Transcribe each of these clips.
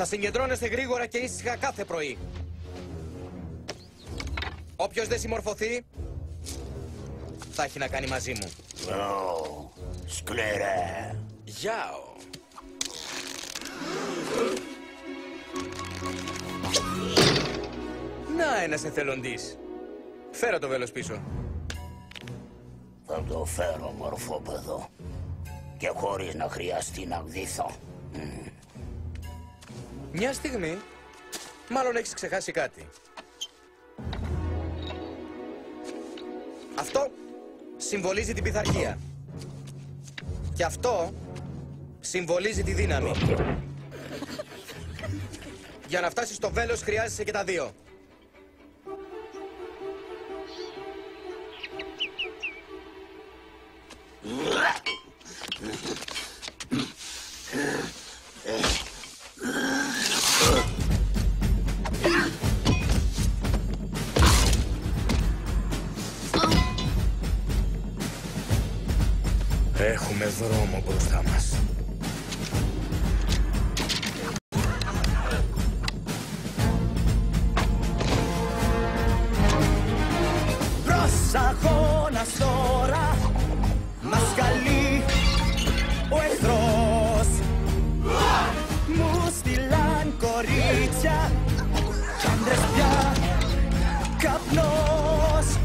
Θα συγκεντρώνεστε γρήγορα και ήσυχα κάθε πρωί. Όποιος δεν συμμορφωθεί, θα έχει να κάνει μαζί μου. Σκληρέ. Γιάο. Να, ένας εθελοντής. Φέρω το βέλος πίσω. Θα το φέρω, μορφόπεδο. Και χωρίς να χρειαστεί να γδύθω. Μια στιγμή, μάλλον έχεις ξεχάσει κάτι. Αυτό συμβολίζει την πειθαρχία. Και αυτό συμβολίζει τη δύναμη. Για να φτάσεις στο βέλος χρειάζεσαι και τα δύο. Έχουμε δρόμο μπροστά μας. Προς αγώνας τώρα μας καλεί ο εχθρός. Μου στείλαν κορίτσια κι άντρες πια καπνός.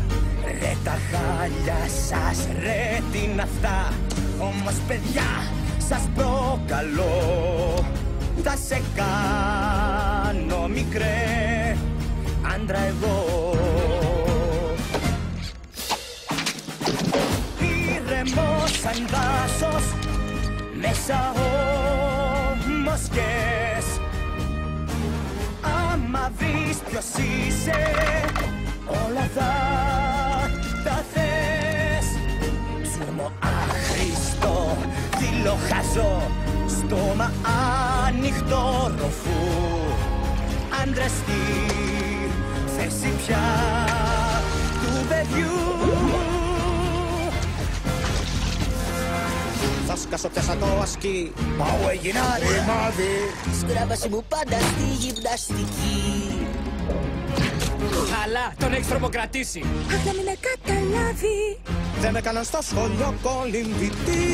Ρε τα χάλια σας, ρε τι είναι αυτά. Όμως παιδιά σας προκαλώ, θα σε κάνω μικρέ άντρα εγώ. Ήρεμος σαν δάσος, μέσα όμως σκες. Άμα βρεις ποιος είσαι, όλα θα τα θες. Ψούμο άχρηστο, δειλοχαζό, στόμα ανοιχτό ροφού. Άντρες στη θέση πια του παιδιού. Θα σκάσω πια σαν το ασκή, πάω έγινα ρημάδι. Σκράβαση μου πάντα στη γυμναστική. Αλλά τον έχεις τρομοκρατήσει. Αχ, να μην με καταλάβει. Δεν με έκαναν στο σχολείο κολυμβητή.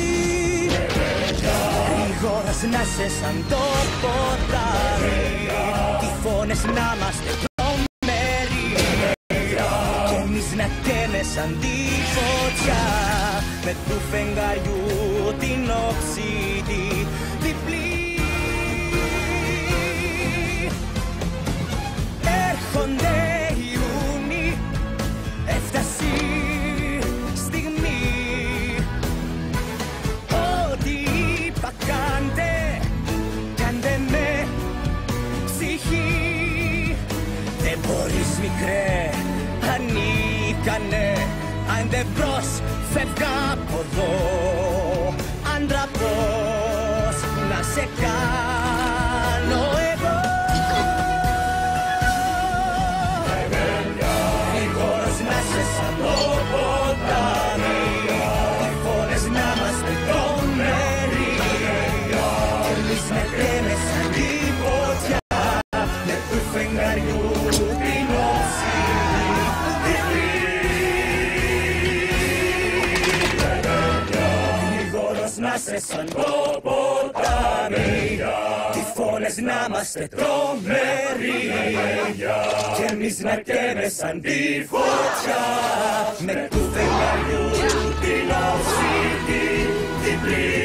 Γρήγορας να σε σαν το ποτάμι. Τυφώνες να είμαστε τρομεροί. Κι εμείς να καίμε σαν τη φωτιά. Με του φεγγαριού την όψη τη διπλή. Έρχονται Ιούνιοι, έφτασε στιγμή. Ό,τι είπα κάντε με ψυχή. Δεν μπορείς μικρέ, ανίκανε. Αν δεν μπρος, φεύγα από εδώ. Άντρα πώς να σε κάνω εγώ. Γρήγορος να σε σαν το ποτάμι. Τυφώνες να είμαστε τρομεροί. Κι εμείς με καίμε σαν τη φωτιά. Με του φεγγαριού την όψη διπλή. Γρήγορος να σε σαν το ποτάμι. Τυφώνες να είμαστε τρομεροί. Κι εμείς να καίμε σαν τη φωτιά. Με του φεγγαριού την όψη τη διπλή.